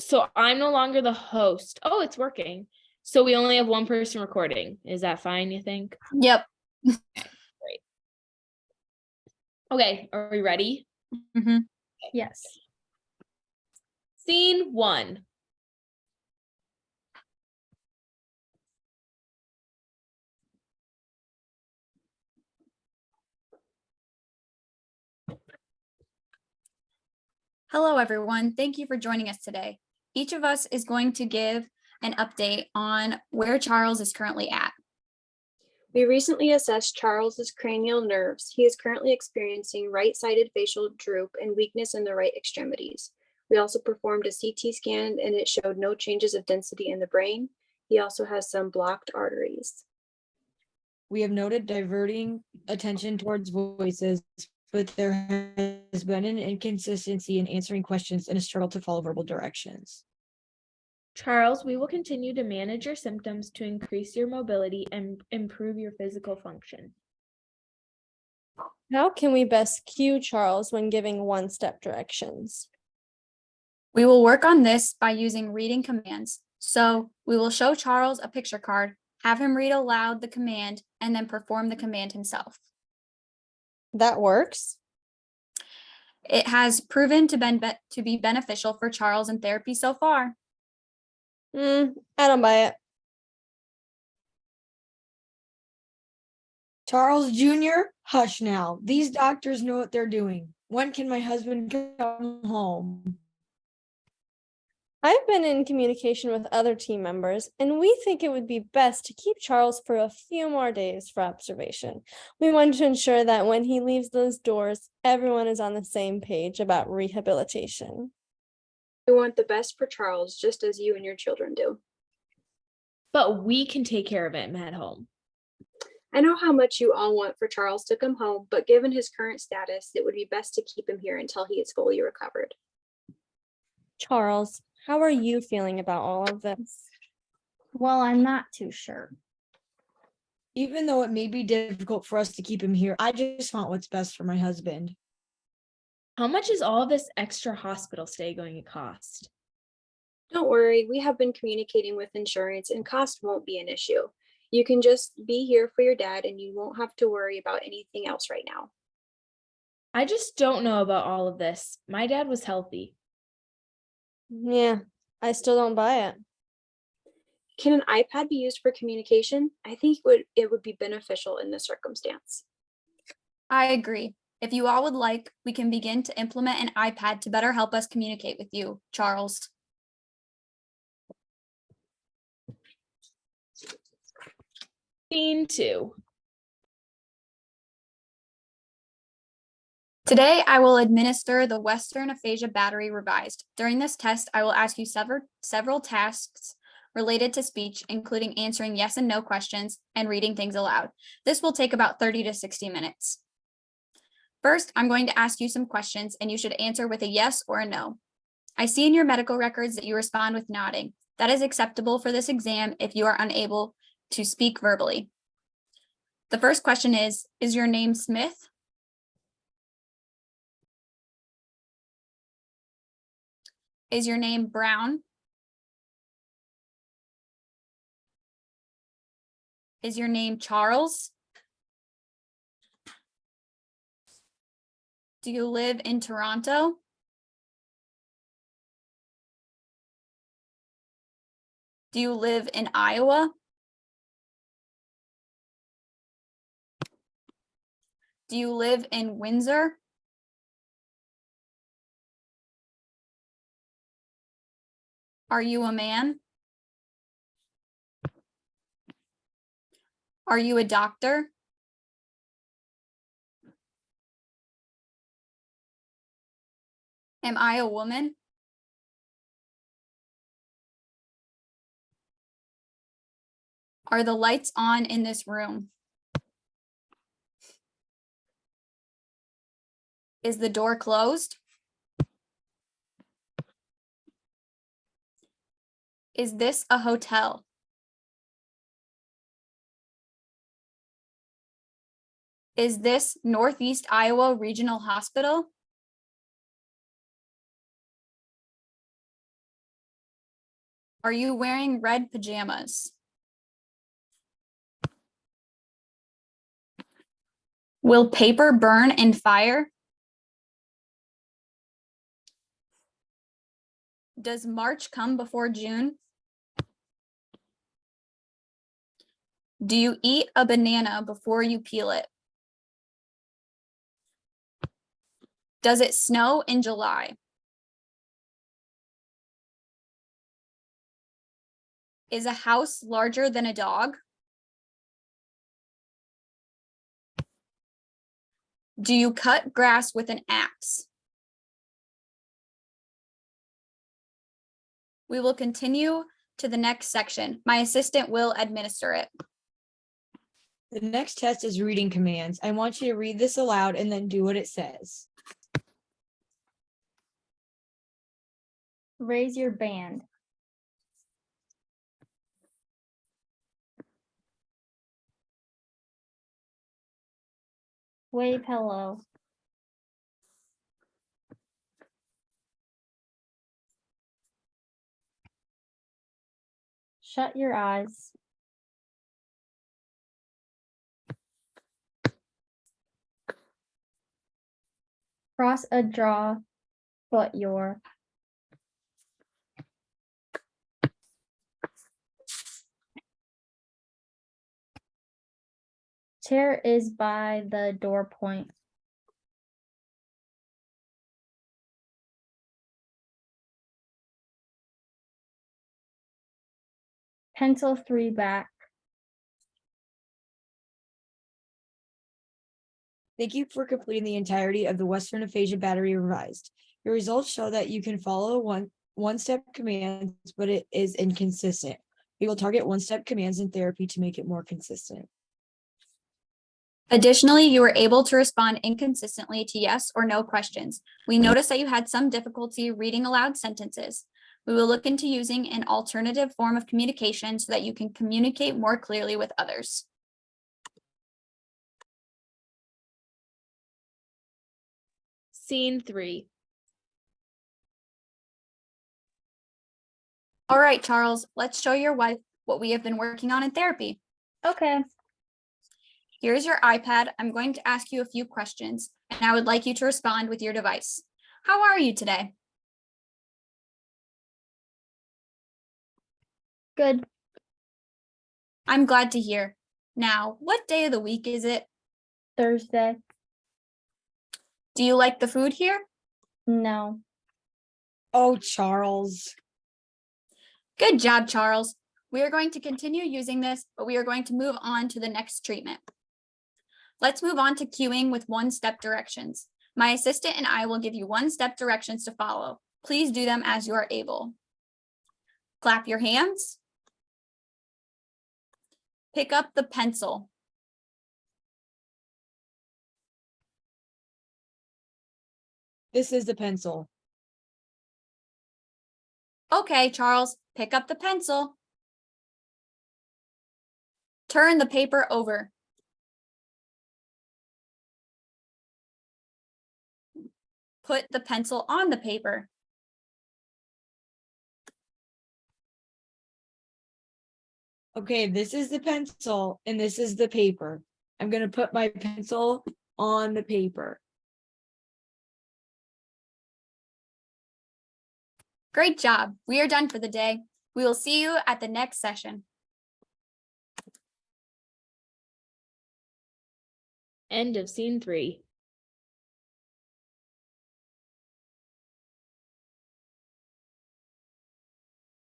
So I'm no longer the host. Oh, it's working. So we only have one person recording. Is that fine, you think? Yep. Great. Okay, are we ready? Mm-hmm. Yes. Scene 1. Hello, everyone. Thank you for joining us today. Each of us is going to give an update on where Charles is currently at. We recently assessed Charles's cranial nerves. He is currently experiencing right-sided facial droop and weakness in the right extremities. We also performed a CT scan and it showed no changes of density in the brain. He also has some blocked arteries. We have noted diverting attention towards voices, but there has been an inconsistency in answering questions and a struggle to follow verbal directions. Charles, we will continue to manage your symptoms to increase your mobility and improve your physical function. How can we best cue Charles when giving one-step directions? We will work on this by using reading commands. So we will show Charles a picture card, have him read aloud the command, and then perform the command himself. That works. It has proven to be beneficial for Charles in therapy so far. I don't buy it. Charles Jr., hush now. These doctors know what they're doing. When can my husband come home? I've been in communication with other team members, and we think it would be best to keep Charles for a few more days for observation. We want to ensure that when he leaves those doors, everyone is on the same page about rehabilitation. We want the best for Charles, just as you and your children do. But we can take care of him at home. I know how much you all want for Charles to come home, but given his current status, it would be best to keep him here until he is fully recovered. Charles, how are you feeling about all of this? Well, I'm not too sure. Even though it may be difficult for us to keep him here, I just want what's best for my husband. How much is all this extra hospital stay going to cost? Don't worry, we have been communicating with insurance and cost won't be an issue. You can just be here for your dad and you won't have to worry about anything else right now. I just don't know about all of this. My dad was healthy. Yeah, I still don't buy it. Can an iPad be used for communication? I think it would be beneficial in this circumstance. I agree. If you all would like, we can begin to implement an iPad to better help us communicate with you, Charles. Scene 2. Today, I will administer the Western Aphasia Battery Revised. During this test, I will ask you several tasks related to speech, including answering yes and no questions and reading things aloud. This will take about 30 to 60 minutes. First, I'm going to ask you some questions and you should answer with a yes or a no. I see in your medical records that you respond with nodding. That is acceptable for this exam if you are unable to speak verbally. The first question is your name Smith? Is your name Brown? Is your name Charles? Do you live in Toronto? Do you live in Iowa? Do you live in Windsor? Are you a man? Are you a doctor? Am I a woman? Are the lights on in this room? Is the door closed? Is this a hotel? Is this Northeast Iowa Regional Hospital? Are you wearing red pajamas? Will paper burn in fire? Does March come before June? Do you eat a banana before you peel it? Does it snow in July? Is a house larger than a dog? Do you cut grass with an axe? We will continue to the next section. My assistant will administer it. The next test is reading commands. I want you to read this aloud and then do what it says. Raise your band. Wave hello. Shut your eyes. Cross a draw, but your. Chair is by the door point. Pencil 3 back. Thank you for completing the entirety of the Western Aphasia Battery Revised. Your results show that you can follow one-step commands, but it is inconsistent. We will target one-step commands in therapy to make it more consistent. Additionally, you were able to respond inconsistently to yes or no questions. We noticed that you had some difficulty reading aloud sentences. We will look into using an alternative form of communication so that you can communicate more clearly with others. Scene 3. All right, Charles, let's show your wife what we have been working on in therapy. Okay. Here's your iPad. I'm going to ask you a few questions, and I would like you to respond with your device. How are you today? Good. I'm glad to hear. Now, what day of the week is it? Thursday. Do you like the food here? No. Oh, Charles. Good job, Charles. We are going to continue using this, but we are going to move on to the next treatment. Let's move on to cueing with one-step directions. My assistant and I will give you one-step directions to follow. Please do them as you are able. Clap your hands. Pick up the pencil. This is the pencil. Okay, Charles, pick up the pencil. Turn the paper over. Put the pencil on the paper. Okay, this is the pencil and this is the paper. I'm going to put my pencil on the paper. Great job. We are done for the day. We will see you at the next session. End of scene 3.